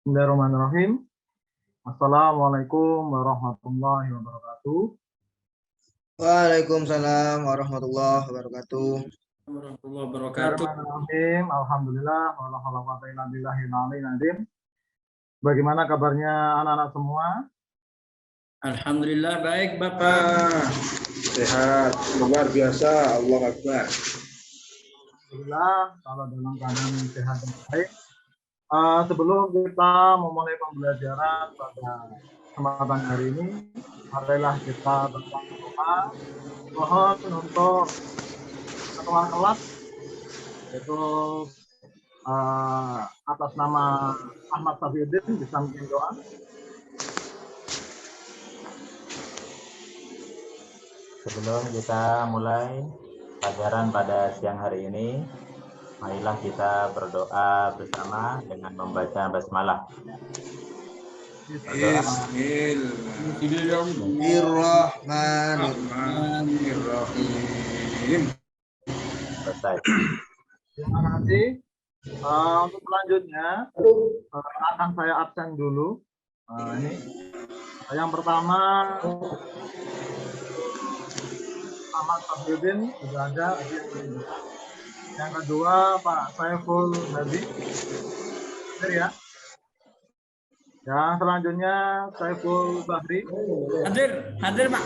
Bismillahirrahmanirrahim. Assalamualaikum warahmatullahi wabarakatuh. Waalaikumsalam warahmatullahi wabarakatuh. Warahmatullahi wabarakatuh. Bismillahirrahmanirrahim. Alhamdulillah. Wala haula wala quwwata illa billahil aliyyil azim. Bagaimana kabarnya anak-anak semua? Alhamdulillah baik Bapak. Sehat, luar biasa, Allah Akbar. Alhamdulillah kalau dalam keadaan sehat dan baik. Sebelum kita memulai pembelajaran pada kesempatan hari ini, marilah kita berdoa. Mohon untuk ketua kelas, yaitu atas nama Ahmad Safiuddin bisa memimpin doa. Sebelum kita mulai pelajaran pada siang hari ini, marilah kita berdoa bersama dengan membaca basmalah. Bismillahirrahmanirrahim. Selesai. Terima kasih. Untuk selanjutnya akan saya absen dulu. Ini yang pertama Ahmad Safiuddin sudah ada. Yang kedua Pak Saiful Hadi. Hadir ya. Yang selanjutnya Saiful Bahri. Hadir Pak.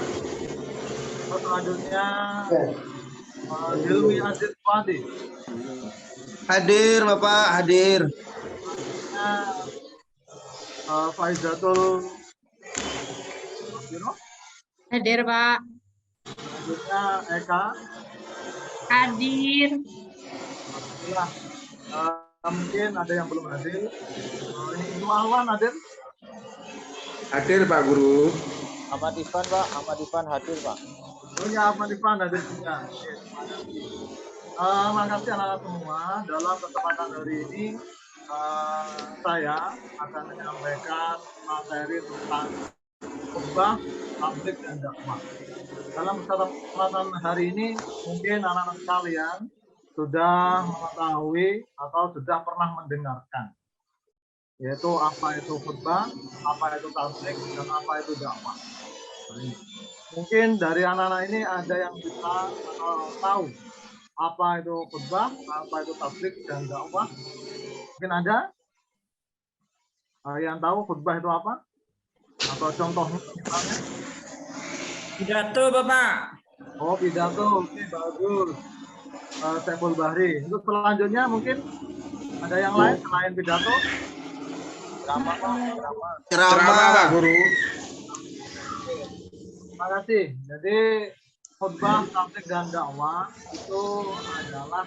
Selanjutnya Hilmi Aziz Wadi. Hadir Bapak, hadir. Faizatul Hadir Pak. selanjutnya Eka. Hadir. Alhamdulillah. Mungkin ada yang belum hadir. Ini Ibu Alwan hadir. Hadir Pak Guru. Ahmad Ifan Pak, Ahmad Ifan hadir Pak. Oh ya, Ahmad Ifan hadir juga. Makasih anak-anak semua. Dalam kesempatan hari ini saya akan menyampaikan materi tentang khutbah, tabligh dan dakwah. Dalam kesempatan hari ini mungkin anak-anak sekalian sudah mengetahui atau sudah pernah mendengarkan, yaitu apa itu khutbah, apa itu tabligh, dan apa itu dakwah. Mungkin dari anak-anak ini ada yang bisa tahu apa itu khutbah, apa itu tabligh dan dakwah. Mungkin ada yang tahu khutbah itu apa? Atau contohnya misalnya? Pidato Bapak. Oh, pidato. Oke, bagus. Saiful Bahri. Untuk selanjutnya mungkin ada yang lain selain pidato? Ceramah Pak, Ceramah Pak Guru. Terima kasih. Jadi khutbah, tabligh dan dakwah itu adalah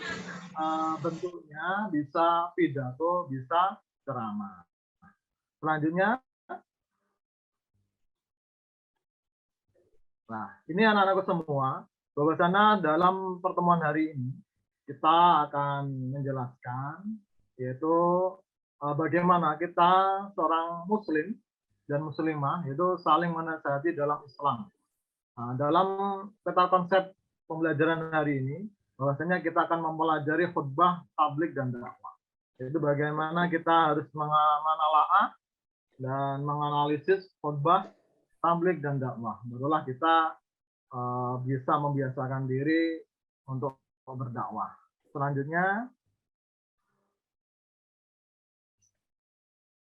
bentuknya bisa pidato, bisa ceramah. Selanjutnya, nah ini anak-anakku semua, bahwasanya dalam pertemuan hari ini kita akan menjelaskan yaitu bagaimana kita seorang muslim dan muslimah itu saling menasihati dalam Islam. Nah, dalam peta konsep pembelajaran hari ini, bahwasanya kita akan mempelajari khutbah, tabligh dan dakwah. Itu bagaimana kita harus menelaah dan menganalisis khutbah, tabligh dan dakwah. Barulah kita bisa membiasakan diri untuk berdakwah. Selanjutnya,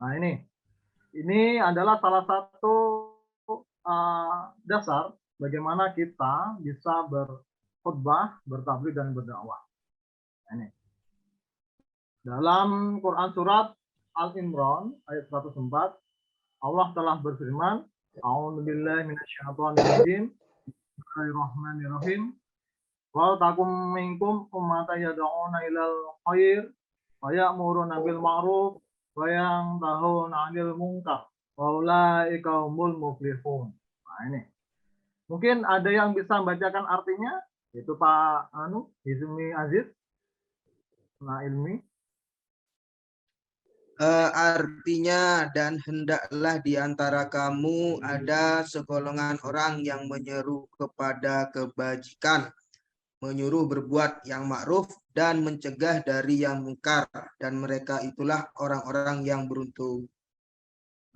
nah ini adalah salah satu dasar bagaimana kita bisa berkhutbah, bertabligh dan berdakwah. Ini dalam Quran surat Al-Imran ayat 104, Allah telah berfirman, A'udzubillahi minasyaitonirrajim. Bismillahirrahmanirrahim. Wa takum minkum ummatan yad'una ilal khair wa ya'muruna bil ma'ruf wa yanhauna 'anil munkar wa ulaika humul muflihun. Nah, ini. Mungkin ada yang bisa membacakan artinya? Itu Pak Hilmi Aziz. Nah, Ilmi. Artinya, dan hendaklah di antara kamu ada segolongan orang yang menyeru kepada kebajikan, menyuruh berbuat yang ma'ruf dan mencegah dari yang mungkar, dan mereka itulah orang-orang yang beruntung.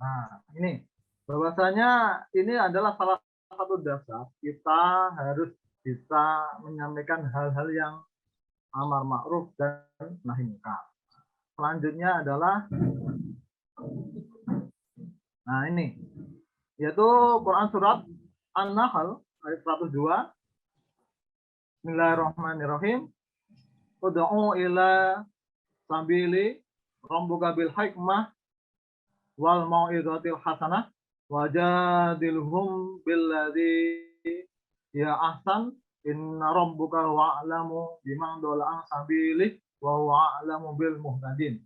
Nah, ini bahwasanya ini adalah salah satu dasar kita harus bisa menyampaikan hal-hal yang amar ma'ruf dan nahi munkar. Selanjutnya adalah nah ini yaitu Quran surat An-Nahl ayat 102. Bismillahirrahmanirrahim. Ud'u ila sabili rabbuka bil hikmah wal mau'izatil hasanah wajadilhum billadzi ya ahsan inna rabbuka wa'lamu biman dhalla an sabilih wa huwa a'lamu bil muhtadin.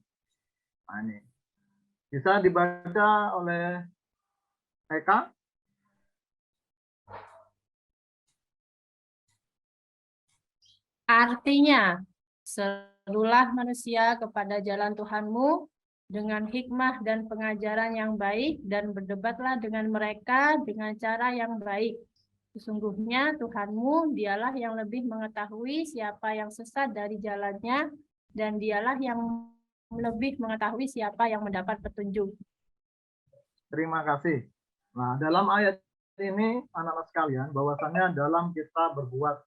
Nah, ini bisa dibaca oleh Eka. Artinya, serulah manusia kepada jalan Tuhanmu dengan hikmah dan pengajaran yang baik dan berdebatlah dengan mereka dengan cara yang baik. Sesungguhnya Tuhanmu dialah yang lebih mengetahui siapa yang sesat dari jalannya dan dialah yang lebih mengetahui siapa yang mendapat petunjuk. Terima kasih. Nah, dalam ayat ini anak-anak sekalian, bahwasannya dalam kita berbuat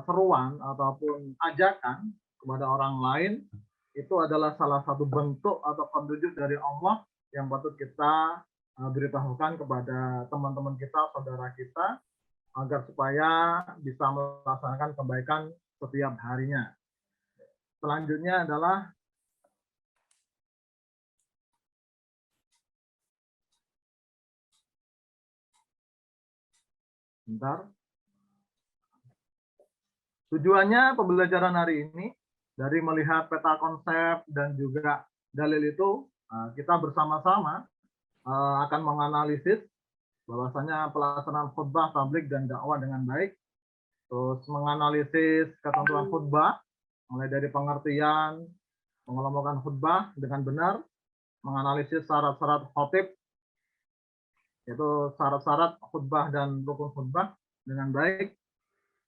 seruan ataupun ajakan kepada orang lain itu adalah salah satu bentuk atau petunjuk dari Allah yang patut kita beritahukan kepada teman-teman kita, saudara kita, agar supaya bisa melaksanakan kebaikan setiap harinya. Selanjutnya adalah tujuannya pembelajaran hari ini dari melihat peta konsep dan juga dalil itu kita bersama-sama akan menganalisis bahwasanya pelaksanaan khutbah, tabligh dan dakwah dengan baik, terus menganalisis ketentuan khutbah mulai dari pengertian, pengelompokan khutbah dengan benar, menganalisis syarat-syarat khotib, yaitu syarat-syarat khutbah dan rukun khutbah dengan baik.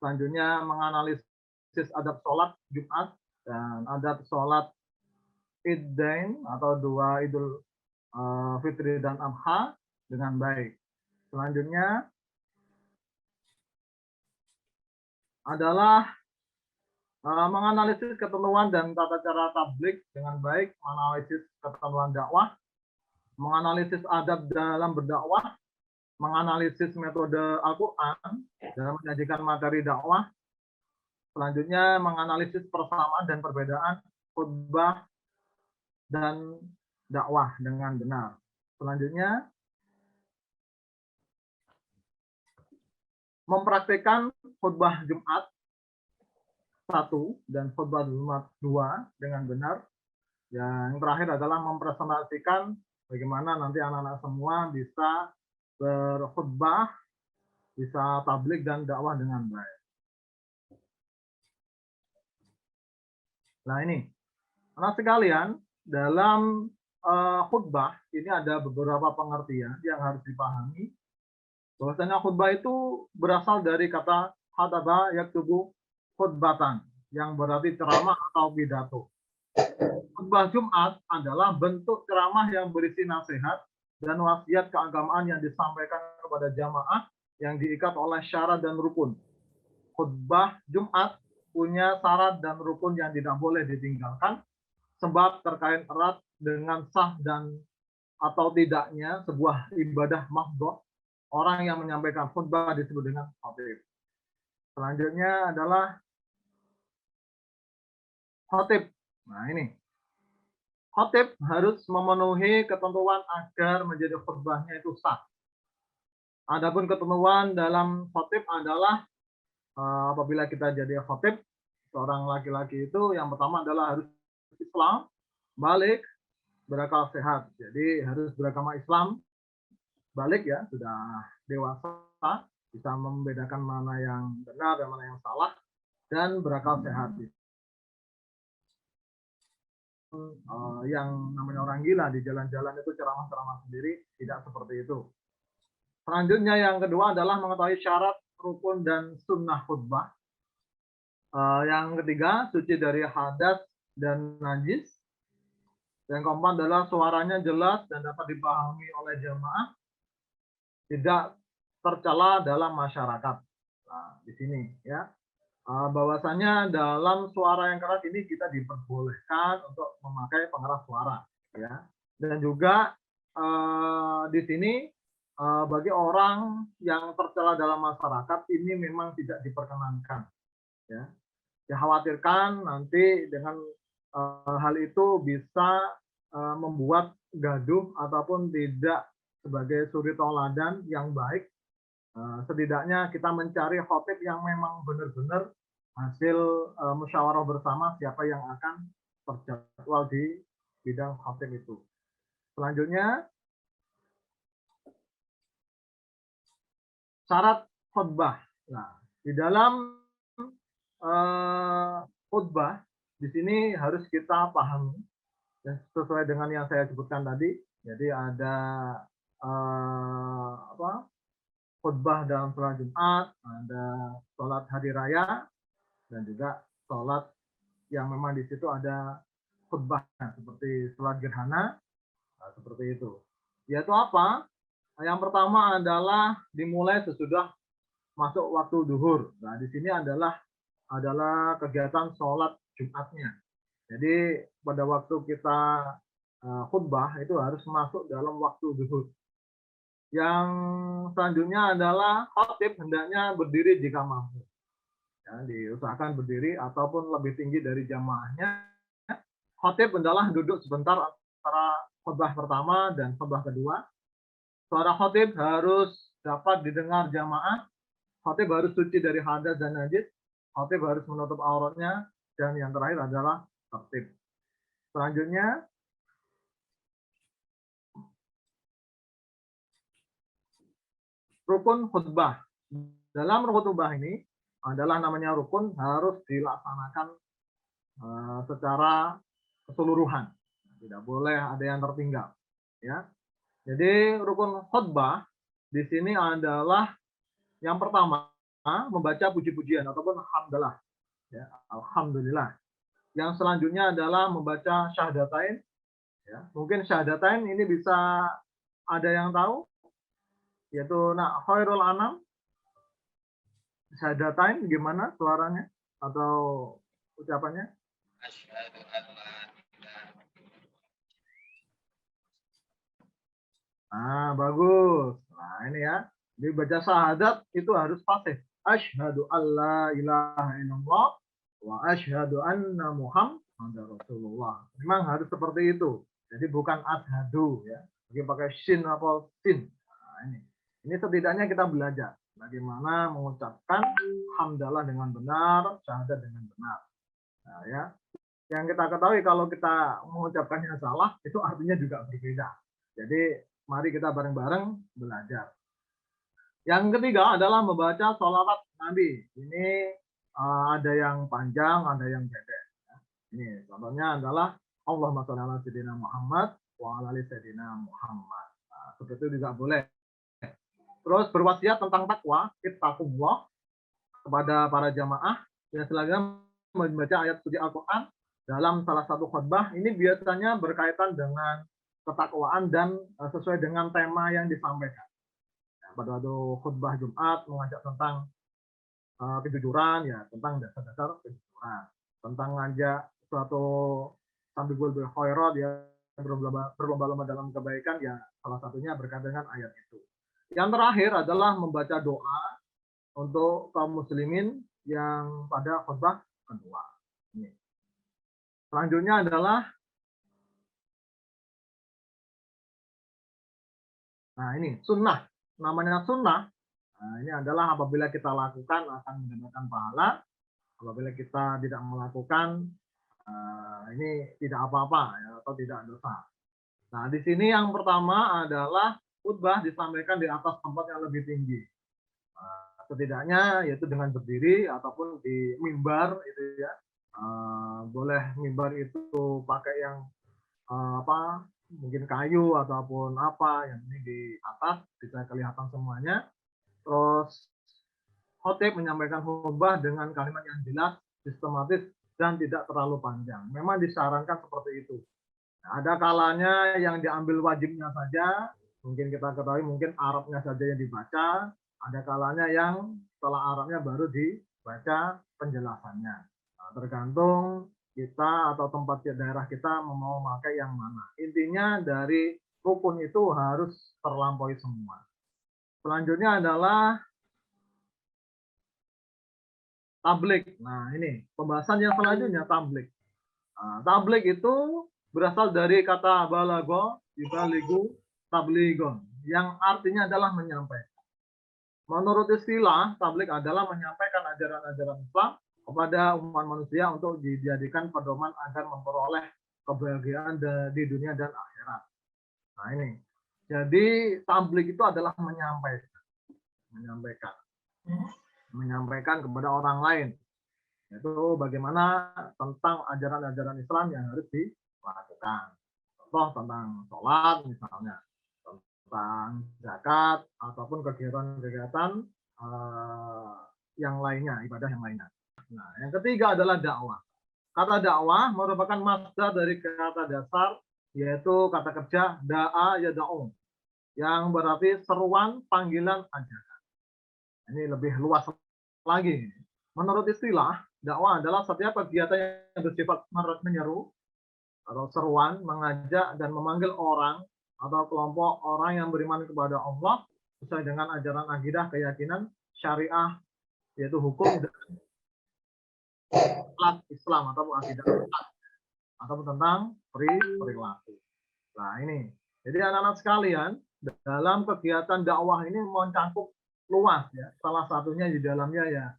Selanjutnya menganalisis adab sholat Jumat dan adab sholat Iddain atau dua Idul Fitri dan Adha dengan baik. Selanjutnya adalah menganalisis ketentuan dan tata cara tabligh dengan baik, menganalisis ketentuan dakwah, menganalisis adab dalam berdakwah, menganalisis metode Al-Quran dalam menyajikan materi dakwah. Selanjutnya menganalisis persamaan dan perbedaan khutbah dan dakwah dengan benar. Selanjutnya mempraktikkan khutbah Jumat 1 dan khutbah Jumat 2 dengan benar. Yang terakhir adalah mempresentasikan bagaimana nanti anak-anak semua bisa berkhutbah, bisa tabligh dan dakwah dengan baik. Nah ini, anak sekalian, dalam khutbah ini ada beberapa pengertian yang harus dipahami. Bahwasanya khutbah itu berasal dari kata khataba yaktubu khutbatan, yang berarti ceramah atau pidato. Khutbah Jumat adalah bentuk ceramah yang berisi nasihat dan wasiat keagamaan yang disampaikan kepada jamaah yang diikat oleh syarat dan rukun. Khutbah Jumat punya syarat dan rukun yang tidak boleh ditinggalkan, sebab terkait erat dengan sah dan atau tidaknya sebuah ibadah mahdhah. Orang yang menyampaikan khutbah disebut dengan khatib. Selanjutnya adalah khatib. Nah ini, khatib harus memenuhi ketentuan agar menjadi khutbahnya itu sah. Adapun ketentuan dalam khatib adalah apabila kita jadi khatib, seorang laki-laki itu yang pertama adalah harus Islam, balik, berakal sehat. Jadi harus beragama Islam, balik ya, sudah dewasa, bisa membedakan mana yang benar dan mana yang salah, dan berakal sehat. Yang namanya orang gila di jalan-jalan itu ceramah-ceramah sendiri, tidak seperti itu. Selanjutnya yang kedua adalah mengetahui syarat, rukun, dan sunnah khutbah. Yang ketiga, suci dari hadas dan najis. Yang keempat adalah suaranya jelas dan dapat dipahami oleh jamaah, tidak tercela dalam masyarakat. Nah, di sini ya. Bahwasanya dalam suara yang keras ini kita diperbolehkan untuk memakai pengeras suara ya. Dan juga di sini bagi orang yang tercela dalam masyarakat ini memang tidak diperkenankan ya. Dikhawatirkan nanti dengan hal itu bisa membuat gaduh ataupun tidak sebagai suri tauladan yang baik. Setidaknya kita mencari khotib yang memang benar-benar hasil musyawarah bersama siapa yang akan terjadwal di bidang khotib itu. Selanjutnya, syarat khutbah. Nah, di dalam khutbah di sini harus kita pahami sesuai dengan yang saya sebutkan tadi. Jadi ada khutbah dalam sholat Jumat, ada sholat hari raya, dan juga sholat yang memang di situ ada khutbahnya seperti sholat gerhana, seperti itu. Yaitu apa? Yang pertama adalah dimulai sesudah masuk waktu duhur. Nah, di sini adalah kegiatan sholat Jumatnya. Jadi pada waktu kita khutbah itu harus masuk dalam waktu duhur. Yang selanjutnya adalah khatib hendaknya berdiri jika mampu. Ya, diusahakan berdiri ataupun lebih tinggi dari jamaahnya. Khatib hendaklah duduk sebentar antara khutbah pertama dan khutbah kedua. Suara khatib harus dapat didengar jamaah. Khatib harus suci dari hadas dan najis. Khatib harus menutup auratnya. Dan yang terakhir adalah tertib. Selanjutnya, rukun khutbah. Dalam rukun khutbah ini adalah namanya rukun harus dilaksanakan secara keseluruhan. Tidak boleh ada yang tertinggal. Ya. Jadi rukun khutbah di sini adalah yang pertama membaca puji-pujian ataupun alhamdulillah. Ya, alhamdulillah. Yang selanjutnya adalah membaca syahadatain. Ya, mungkin syahadatain ini bisa ada yang tahu, yaitu khairul anam. Syahadatain gimana suaranya atau ucapannya? Asyhadu an la ilaha. Bagus. Nah, ini ya. Jadi baca syahadat itu harus fasih. Asyhadu an la ilaha illallah wa asyhadu anna Muhammadar Rasulullah. Memang harus seperti itu. Jadi bukan asyhadu ya. Jadi pakai shin atau sin. Nah, ini setidaknya kita belajar bagaimana mengucapkan hamdalah dengan benar, syahadat dengan benar. Nah, ya. Yang kita ketahui kalau kita mengucapkannya salah, itu artinya juga berbeda. Jadi mari kita bareng-bareng belajar. Yang ketiga adalah membaca sholawat Nabi. Ini ada yang panjang, ada yang pendek. Ini contohnya adalah Allahumma sholli ala sayyidina Muhammad wa ala ali sayyidina Muhammad. Nah, seperti itu juga boleh. Terus berwasiat tentang takwa, ittaqullah kepada para jamaah. Dan selanjutnya membaca ayat suci Al-Quran dalam salah satu khutbah. Ini biasanya berkaitan dengan ketakwaan dan sesuai dengan tema yang disampaikan. Pada waktu khutbah Jumat mengajak tentang kejujuran, ya tentang dasar-dasar kejujuran, tentang ngajak suatu sambil bil khairat, ya berlomba-lomba dalam kebaikan, ya salah satunya berkaitan dengan ayat itu. Yang terakhir adalah membaca doa untuk kaum muslimin yang pada khutbah kedua. Ini. Selanjutnya adalah ini sunnah. Namanya sunnah. Nah, ini adalah apabila kita lakukan akan mendapatkan pahala. Apabila kita tidak melakukan, ini tidak apa-apa ya, atau tidak dosa. Nah, di sini yang pertama adalah khutbah disampaikan di atas tempat yang lebih tinggi. Setidaknya yaitu dengan berdiri ataupun di mimbar itu ya. Boleh mimbar itu pakai yang mungkin kayu ataupun apa yang ini di atas bisa kelihatan semuanya. Terus khotib menyampaikan khutbah dengan kalimat yang jelas, sistematis dan tidak terlalu panjang. Memang disarankan seperti itu. Ada kalanya yang diambil wajibnya saja, mungkin kita ketahui mungkin Arabnya saja yang dibaca, ada kalanya yang setelah Arabnya baru dibaca penjelasannya. Nah, tergantung kita atau tempat daerah kita mau memakai yang mana. Intinya dari rukun itu harus terlampaui semua. Selanjutnya adalah tablik. Nah, ini pembahasan yang selanjutnya tablik. Nah, tablik itu berasal dari kata balago, yubaligu, tabligon, yang artinya adalah menyampaikan. Menurut istilah, tablik adalah menyampaikan ajaran-ajaran Islam kepada umat manusia untuk dijadikan pedoman agar memperoleh kebahagiaan di dunia dan akhirat. Nah ini, jadi tablik itu adalah menyampaikan kepada orang lain, yaitu bagaimana tentang ajaran-ajaran Islam yang harus dilakukan. Contoh tentang sholat misalnya, tentang zakat ataupun kegiatan-kegiatan yang lainnya, ibadah yang lainnya. Nah, yang ketiga adalah dakwah. Kata dakwah merupakan masdar dari kata dasar, yaitu kata kerja da'a yada'u, yang berarti seruan, panggilan, ajakan. Ini lebih luas lagi. Menurut istilah, dakwah adalah setiap kegiatan yang bersifat menyeru atau seruan, mengajak dan memanggil orang atau kelompok orang yang beriman kepada Allah sesuai dengan ajaran akidah, keyakinan, syariah, yaitu hukum dan Islam atau akidah atau tentang perilaku. Nah ini, jadi anak-anak sekalian, dalam kegiatan dakwah ini mencakup luas ya. Salah satunya di dalamnya ya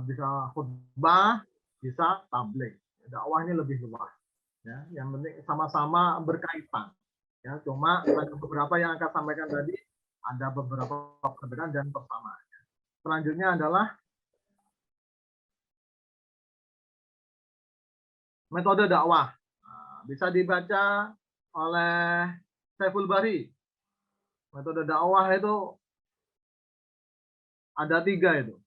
bisa khutbah, bisa tabligh. Dakwah ini lebih luas. Ya, yang penting sama-sama berkaitan. Ya, cuma ada beberapa yang akan sampaikan tadi, ada beberapa perbedaan dan persamaan. Selanjutnya adalah metode dakwah. Nah, bisa dibaca oleh Saiful Bari. Metode dakwah itu ada 3 itu.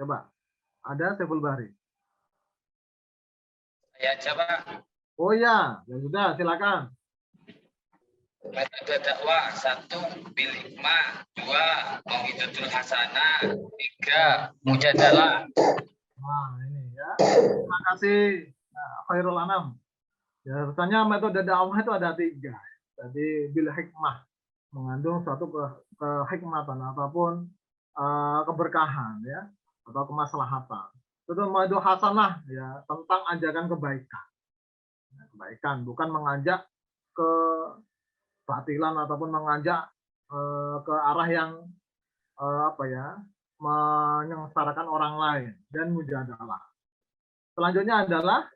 Coba, ada Saiful Bari. Ya, coba. Oh ya, ya sudah, silakan. Metode dakwah 1 bil hikmah, 2 mau'izatul hasanah, 3 mujadalah. Nah, ini ya. Terima kasih Khairul Anam. Ya, rasanya metode dakwah itu ada 3. Jadi bil hikmah mengandung suatu kehikmatan ataupun keberkahan ya atau kemaslahatan. Itu mau'izah hasanah ya tentang ajakan kebaikan. Kebaikan bukan mengajak ke batilan ataupun mengajak ke arah yang menyengsarakan orang lain dan mujadalah. Selanjutnya adalah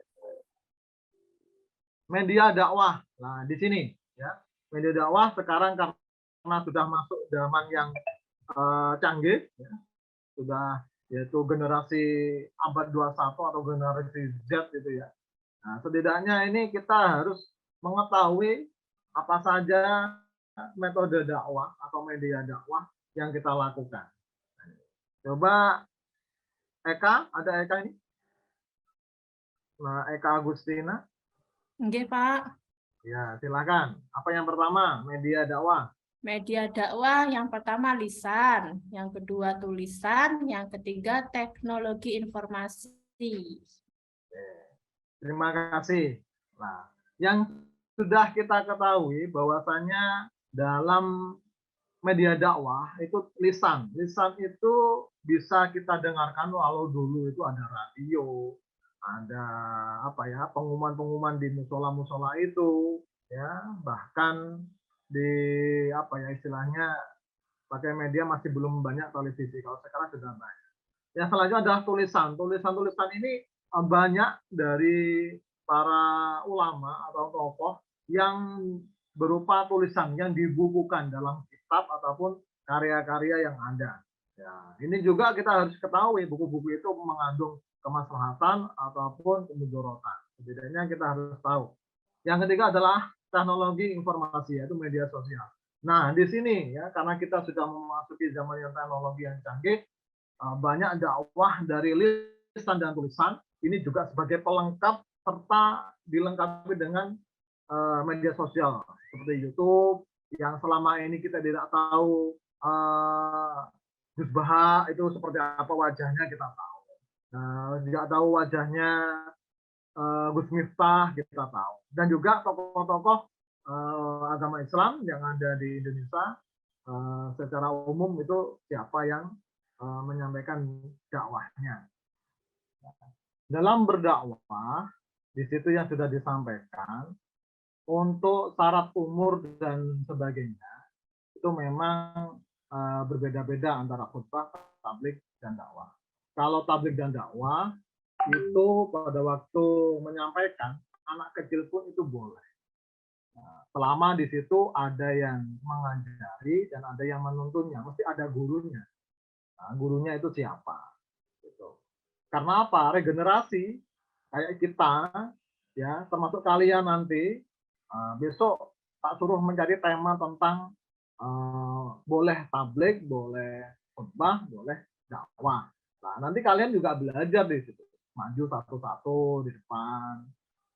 media dakwah. Nah, di sini ya. Media dakwah sekarang karena sudah masuk zaman yang canggih ya. Sudah yaitu generasi abad 21 atau generasi Z gitu ya. Nah, setidaknya ini kita harus mengetahui apa saja metode dakwah atau media dakwah yang kita lakukan. Coba Eka, ada Eka ini? Nah, Eka Agustina. Nggih, Pak. Ya, silakan. Apa yang pertama? Media dakwah. Media dakwah yang pertama lisan, yang kedua tulisan, yang ketiga teknologi informasi. Terima kasih. Nah, yang sudah kita ketahui bahwasanya dalam media dakwah itu lisan. Lisan itu bisa kita dengarkan walau dulu itu ada radio, ada pengumuman-pengumuman di musola-musola itu ya, bahkan di istilahnya pakai media masih belum banyak televisi, kalau sekarang sudah banyak. Yang selanjutnya adalah tulisan. Tulisan ini banyak dari para ulama atau tokoh yang berupa tulisan yang dibukukan dalam kitab ataupun karya-karya yang ada. Ya, ini juga kita harus ketahui buku-buku itu mengandung kemaslahatan ataupun kemudorotan. Setidaknya kita harus tahu. Yang ketiga adalah teknologi informasi, yaitu media sosial. Nah, di sini ya, karena kita sudah memasuki zaman yang teknologi yang canggih, banyak dakwah dari lisan dan tulisan. Ini juga sebagai pelengkap serta dilengkapi dengan media sosial seperti YouTube yang selama ini kita tidak tahu Gus Baha itu seperti apa wajahnya, kita tahu. Tidak tahu wajahnya Gus Miftah, kita tahu. Dan juga tokoh-tokoh agama Islam yang ada di Indonesia secara umum itu siapa yang menyampaikan dakwahnya. Dalam berdakwah, di situ yang sudah disampaikan, untuk syarat umur dan sebagainya, itu memang berbeda-beda antara khutbah, tabligh, dan dakwah. Kalau tabligh dan dakwah, itu pada waktu menyampaikan, anak kecil pun itu boleh. Selama di situ ada yang mengajari dan ada yang menuntunnya, mesti ada gurunya. Gurunya itu siapa? Gitu. Karena apa? Regenerasi kayak kita, ya, termasuk kalian nanti besok tak suruh mencari tema tentang boleh tabligh, boleh khutbah, boleh dakwah. Nah, nanti kalian juga belajar di situ, maju satu-satu di depan.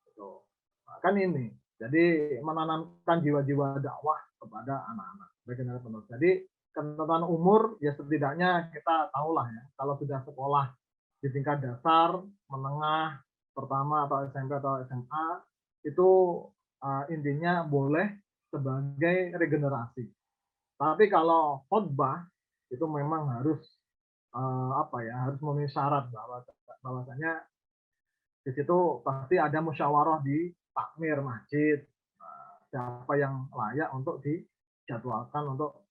Gitu. Nah, kan ini. Jadi menanamkan jiwa-jiwa dakwah kepada anak-anak. Jadi ketentuan umur ya setidaknya kita tahulah ya, kalau sudah sekolah di tingkat dasar, menengah, pertama atau SMP atau SMA, itu intinya boleh sebagai regenerasi. Tapi kalau khotbah itu memang harus harus memenuhi syarat bahwasanya di situ pasti ada musyawarah di takmir masjid, siapa yang layak untuk dijadwalkan untuk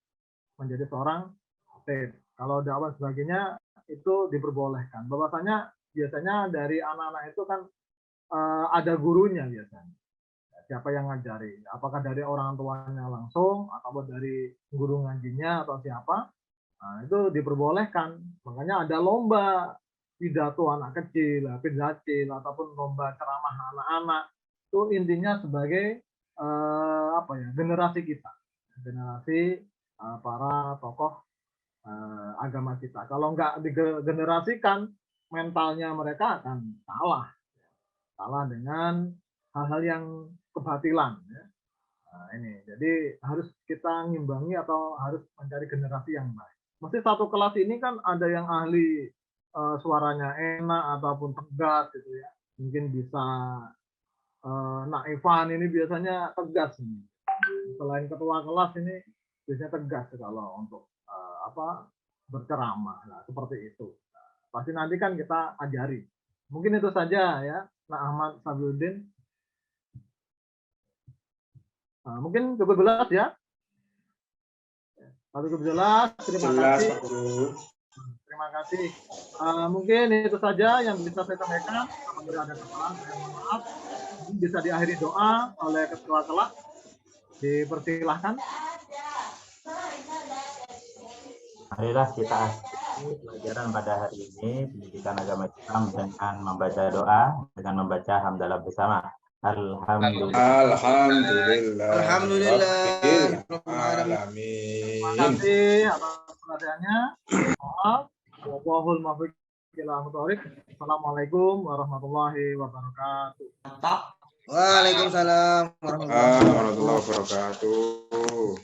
menjadi seorang khatib. Kalau dakwah sebagainya itu diperbolehkan. Bahwasanya biasanya dari anak-anak itu kan ada gurunya biasanya. Siapa yang ngajari? Apakah dari orang tuanya langsung atau dari guru ngajinya atau siapa? Nah, itu diperbolehkan. Makanya ada lomba pidato anak kecil, pidatil ataupun lomba ceramah anak-anak. Itu intinya sebagai generasi kita. Generasi para tokoh agama kita. Kalau nggak digenerasikan, mentalnya mereka akan salah dengan hal-hal yang kebatilan. Ya. Nah, ini jadi harus kita ngimbangi atau harus mencari generasi yang baik. Mesti satu kelas ini kan ada yang ahli suaranya enak ataupun tegas gitu ya. Mungkin bisa Nak Ivan ini biasanya tegas nih. Selain ketua kelas ini biasanya tegas kalau untuk berceramah. Nah, seperti itu. Nah, pasti nanti kan kita ajari. Mungkin itu saja ya, Nak Ahmad Sabiuddin. Nah, mungkin cukup jelas ya. Cukup jelas. Terima kasih. Terima kasih. Mungkin itu saja yang bisa saya sampaikan. Apabila ada kesalahan, saya mohon maaf. Bisa diakhiri doa oleh ketua kelas. Dipersilahkan. Marilah kita akhiri pelajaran pada hari ini pendidikan agama Islam dengan membaca doa, dengan membaca hamdalah bersama. Alhamdulillah. Alhamdulillah. Terima kasih atas perhatiannya. Maaf. Wallahul muwaffiq ila aqwamit thoriq. Assalamualaikum warahmatullahi wabarakatuh. Waalaikumsalam warahmatullahi wabarakatuh.